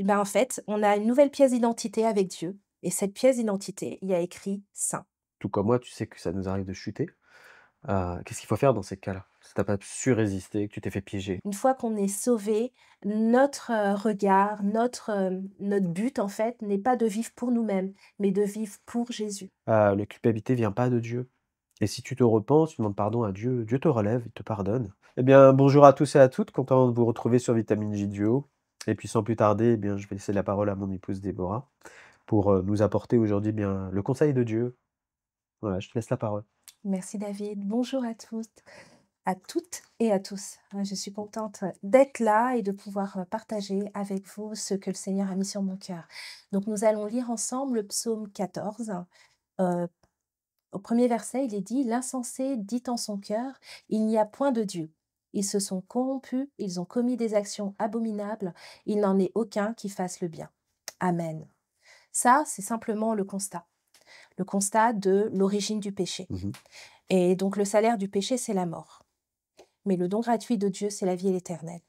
En fait, on a une nouvelle pièce d'identité avec Dieu et cette pièce d'identité, il y a écrit saint. Tout comme moi, tu sais que ça nous arrive de chuter. Qu'est-ce qu'il faut faire dans ces cas-là? Si tu pas su résister, que tu t'es fait piéger? Une fois qu'on est sauvé, notre, regard, notre but en fait n'est pas de vivre pour nous-mêmes, mais de vivre pour Jésus. La culpabilité vient pas de Dieu et si tu te repens, tu demandes pardon à Dieu, Dieu te relève, il te pardonne. Eh bien, bonjour à tous et à toutes, content de vous retrouver sur Vitamine J Duo et puis sans plus tarder, eh bien, je vais laisser la parole à mon épouse Déborah pour, nous apporter aujourd'hui, eh bien, le conseil de Dieu. Voilà, je te laisse la parole. Merci David. Bonjour à tous, à toutes et à tous. Je suis contente d'être là et de pouvoir partager avec vous ce que le Seigneur a mis sur mon cœur. Donc nous allons lire ensemble le psaume 14. Heu, Au premier verset, il est dit: «L'insensé dit en son cœur: il n'y a point de Dieu. Ils se sont corrompus, ils ont commis des actions abominables, il n'en est aucun qui fasse le bien. Amen». Ça, c'est simplement le constat de l'origine du péché. Mmh. Et donc le salaire du péché, c'est la mort. Mais le don gratuit de Dieu, c'est la vie éternelle.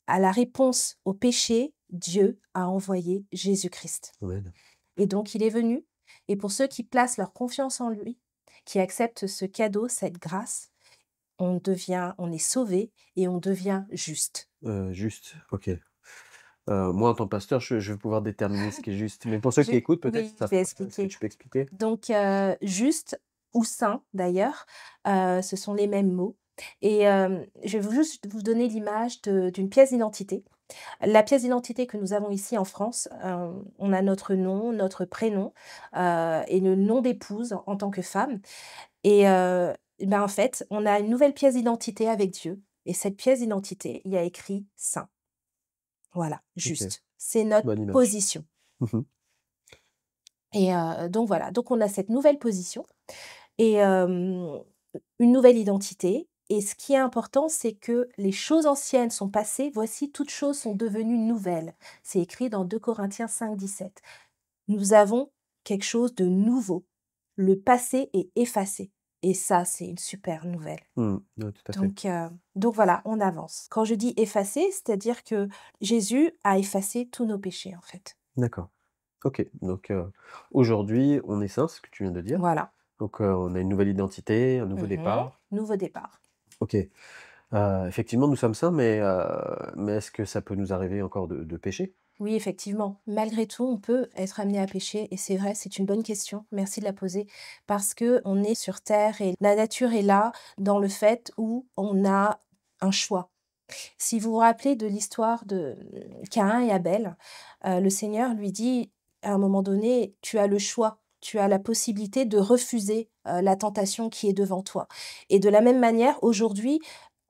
À la réponse au péché, Dieu a envoyé Jésus-Christ. Amen. Et donc il est venu, et pour ceux qui placent leur confiance en lui, qui acceptent ce cadeau, cette grâce, on est sauvé et on devient juste. Juste, OK. Moi, en tant que pasteur, je vais pouvoir déterminer ce qui est juste, mais pour ceux Je qui écoutent, peut-être, Oui, ils je savent vais pas. Est-ce que expliquer. tu peux expliquer? Donc, juste ou saint d'ailleurs, ce sont les mêmes mots et je vais juste vous donner l'image d'une pièce d'identité. La pièce d'identité que nous avons ici en France, on a notre nom, notre prénom, et le nom d'épouse en tant que femme et en fait, on a une nouvelle pièce d'identité avec Dieu et cette pièce d'identité, il y a écrit saint. Voilà, OK, juste. C'est notre bonne image. position Mmh. et donc voilà, donc on a cette nouvelle position et une nouvelle identité et ce qui est important, c'est que les choses anciennes sont passées, voici toutes choses sont devenues nouvelles. C'est écrit dans 2 Corinthiens 5, 17. Nous avons quelque chose de nouveau. Le passé est effacé et ça, c'est une super nouvelle. Mmh. Ouais, tout à fait. Donc voilà, on avance. Quand je dis effacé, c'est-à-dire que Jésus a effacé tous nos péchés, en fait. D'accord. OK, donc aujourd'hui, on est sain, c'est ce que tu viens de dire. Voilà. Donc on a une nouvelle identité, un nouveau Mmh. départ. Nouveau départ. OK, effectivement, nous sommes saints, mais est-ce que ça peut nous arriver encore de pécher? Oui, effectivement. Malgré tout, on peut être amené à pécher et c'est vrai, c'est une bonne question. Merci de la poser parce que on est sur terre et la nature est là dans le fait où on a un choix. Si vous vous rappelez de l'histoire de Caïn et Abel, le Seigneur lui dit à un moment donné: «Tu as le choix, tu as la possibilité de refuser, la tentation qui est devant toi» et de la même manière, aujourd'hui,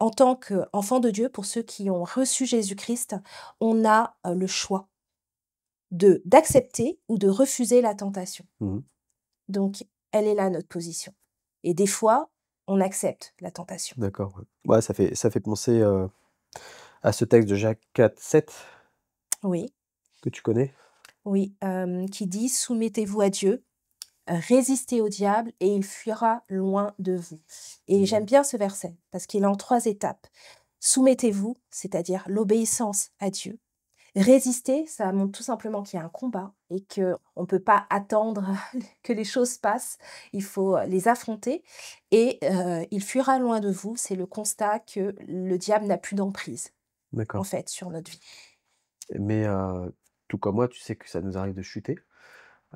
en tant qu'enfant de Dieu, pour ceux qui ont reçu Jésus-Christ, on a, le choix de d'accepter ou de refuser la tentation. Mmh. Donc elle est là notre position et des fois, on accepte la tentation. D'accord, ouais. Ouais, ça fait penser, à ce texte de Jacques 4, 7 Oui, que tu connais? oui, qui dit: «Soumettez-vous à Dieu, résistez au diable et il fuira loin de vous» et Mmh. j'aime bien ce verset parce qu'il est en 3 étapes. Soumettez-vous, c'est-à-dire l'obéissance à Dieu. Résister, ça montre tout simplement qu'il y a un combat et qu'on ne peut pas attendre que les choses passent. Il faut les affronter et il fuira loin de vous. C'est le constat que le diable n'a plus d'emprise, en D'accord. fait, sur notre vie. Mais tout comme moi, tu sais que ça nous arrive de chuter.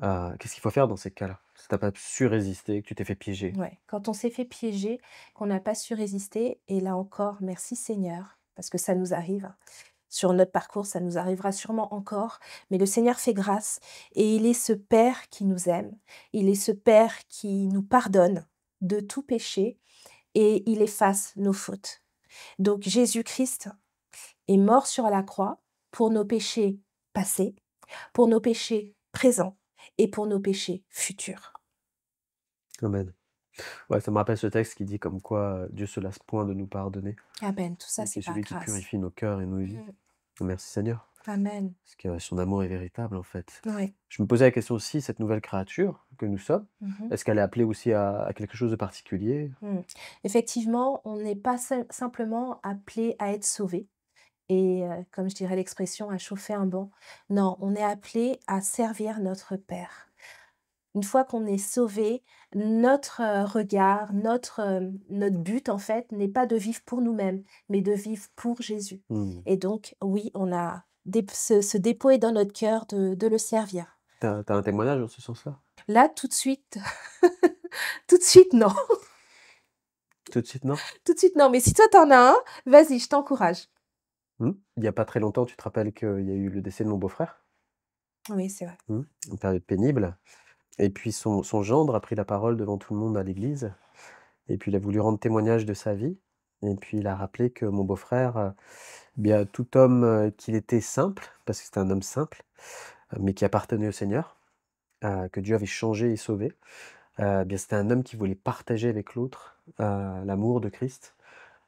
Qu'est-ce qu'il faut faire dans ces cas-là? Si tu pas su résister, que tu t'es fait piéger? Ouais, quand on s'est fait piéger, qu'on n'a pas su résister et là encore, merci Seigneur, parce que ça nous arrive. Sur notre parcours, ça nous arrivera sûrement encore, mais le Seigneur fait grâce et il est ce Père qui nous aime. Il est ce Père qui nous pardonne de tout péché et il efface nos fautes. Donc Jésus-Christ est mort sur la croix pour nos péchés passés, pour nos péchés présents et pour nos péchés futurs. Amen. Ouais, ça me rappelle ce texte qui dit comme quoi, Dieu se lasse point de nous pardonner Amen, tout ça et qui c'est est par celui qui grâce. purifie nos cœurs et nos vies. Mmh. Merci Seigneur, Amen. parce que son amour est véritable, en fait. Ouais. Je me posais la question aussi, cette nouvelle créature que nous sommes, Mmh. est-ce qu'elle est appelée aussi à quelque chose de particulier? Mmh. Effectivement, on n'est pas simplement appelé à être sauvé, et comme je dirais l'expression, à chauffer un banc. Non, on est appelé à servir notre Père. Une fois qu'on est sauvé, notre, regard, notre but en fait n'est pas de vivre pour nous-mêmes, mais de vivre pour Jésus Mmh. et donc oui, on a ce dépôt est dans notre cœur de le servir. Tu as un témoignage dans ce sens-là? Là, tout de suite tout de suite non, Tout de suite, non? tout de suite non, mais si toi tu en as un, vas-y, je t'encourage. Mmh. Il y a pas très longtemps, tu te rappelles qu'il y a eu le décès de mon beau-frère? Oui, c'est vrai. Mmh. Une période pénible et puis son gendre a pris la parole devant tout le monde à l'église et puis il a voulu rendre témoignage de sa vie et puis il a rappelé que mon beau-frère, bien tout homme, qu'il était simple, parce que c'était un homme simple, mais qui appartenait au Seigneur, que Dieu avait changé et sauvé. Bien c'était un homme qui voulait partager avec l'autre, l'amour de Christ,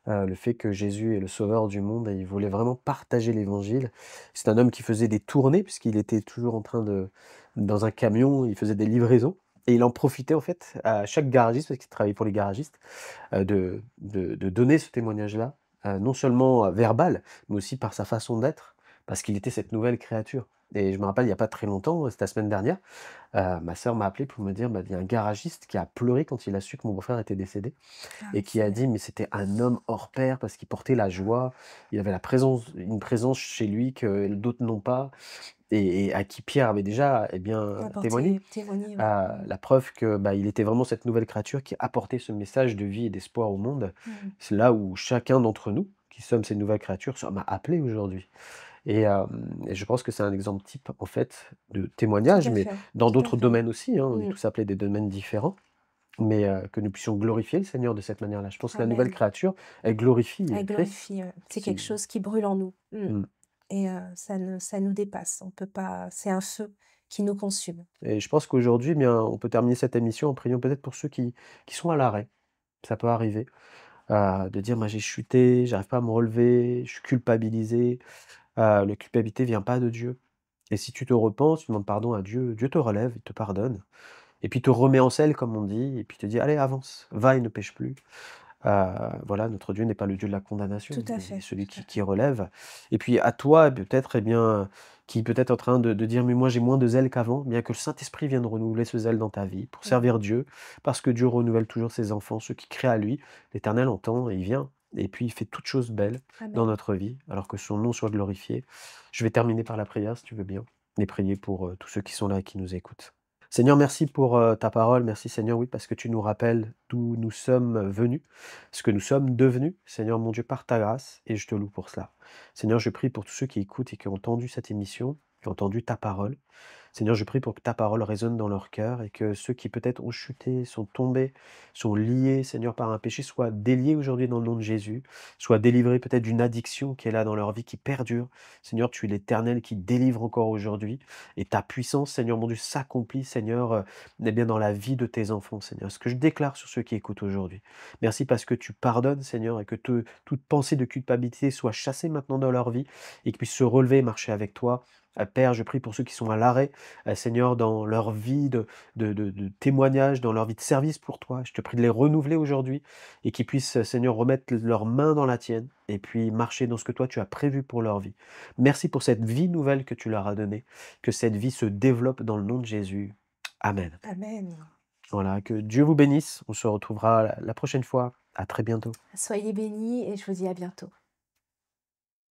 le fait que Jésus est le sauveur du monde et il voulait vraiment partager l'évangile. C'est un homme qui faisait des tournées puisqu'il était toujours en train de dans un camion, il faisait des livraisons et il en profitait en fait à chaque garagiste, parce qu'il travaillait pour les garagistes, de donner ce témoignage-là, non seulement, verbal, mais aussi par sa façon d'être, parce qu'il était cette nouvelle créature et je me rappelle il y a pas très longtemps, c'était la semaine dernière, ma sœur m'a appelé pour me dire: «Bah, il y a un garagiste qui a pleuré quand il a su que mon beau-frère était décédé». Ah Et oui, qui c'est a vrai. dit: «Mais c'était un homme hors pair parce qu'il portait la joie, il avait une présence chez lui que d'autres n'ont pas» et à qui Pierre avait déjà, eh bien, témoigné. Témoigner, ouais. Mmh. La preuve que, bah, il était vraiment cette nouvelle créature qui apportait ce message de vie et d'espoir au monde. Mmh. C'est là où chacun d'entre nous, qui sommes ces nouvelles créatures, sommes appelés aujourd'hui et je pense que c'est un exemple type, en fait, de Tout témoignage, à mais fait, dans tout à d'autres fait. domaines aussi, hein. On est Mmh. tous appelés des domaines différents. Mais que nous puissions glorifier le Seigneur de cette manière-là. Je pense que la nouvelle Amen. créature, elle glorifie, Elle Christ. glorifie, c'est quelque Si chose qui brûle en nous. Mmh. mmh Et ça nous dépasse. On peut pas c'est un feu qui nous consume. et je pense qu'aujourd'hui, eh bien, on peut terminer cette émission en priant peut-être pour ceux qui sont à l'arrêt. Ça peut arriver, de dire: «Moi, j'ai chuté, j'arrive pas à me relever, je suis culpabilisé». La culpabilité vient pas de Dieu et si tu te repens, tu demandes pardon à Dieu, Dieu te relève, il te pardonne et puis te remet en selle comme on dit et puis te dit: «Allez avance, va et ne pêche plus». Voilà, notre Dieu n'est pas le Dieu de la condamnation, Tout à il est fait, celui tout à qui fait. relève. Et puis à toi, peut-être, eh bien, qui peut-être en train de dire: «Mais moi j'ai moins de zèle qu'avant», bien que le Saint-Esprit vienne renouveler ce zèle dans ta vie pour Mmh. servir Dieu, parce que Dieu renouvelle toujours ses enfants, ceux qui créent à lui. L'Éternel entend et il vient et puis il fait toutes choses belles dans Amen. notre vie, alors que son nom soit glorifié. Je vais terminer par la prière si tu veux bien et prier pour, tous ceux qui sont là et qui nous écoutent. Seigneur, merci pour, ta parole. Merci Seigneur, oui, parce que tu nous rappelles d'où nous sommes venus, ce que nous sommes devenus, Seigneur mon Dieu, par ta grâce, et je te loue pour cela. Seigneur, je prie pour tous ceux qui écoutent et qui ont entendu cette émission, qui ont entendu ta parole. Seigneur, je prie pour que ta parole résonne dans leur cœur et que ceux qui peut-être ont chuté, sont tombés, sont liés, Seigneur, par un péché, soient déliés aujourd'hui dans le nom de Jésus, soient délivrés peut-être d'une addiction qui est là dans leur vie, qui perdure. Seigneur, tu es l'Éternel qui délivre encore aujourd'hui et ta puissance, Seigneur mon Dieu, s'accomplit, Seigneur, eh bien dans la vie de tes enfants, Seigneur. Ce que je déclare sur ceux qui écoutent aujourd'hui. Merci parce que tu pardonnes, Seigneur, et que toute pensée de culpabilité soit chassée maintenant dans leur vie et qu'ils puissent se relever et marcher avec toi. Père, je prie pour ceux qui sont à l'arrêt, Seigneur, dans leur vie de témoignage, dans leur vie de service pour toi. Je te prie de les renouveler aujourd'hui et qu'ils puissent, Seigneur, remettre leurs mains dans la tienne et puis marcher dans ce que toi tu as prévu pour leur vie. Merci pour cette vie nouvelle que tu leur as donnée, que cette vie se développe dans le nom de Jésus. Amen. Amen. Voilà, que Dieu vous bénisse. On se retrouvera la prochaine fois. À très bientôt. Soyez bénis et je vous dis à bientôt.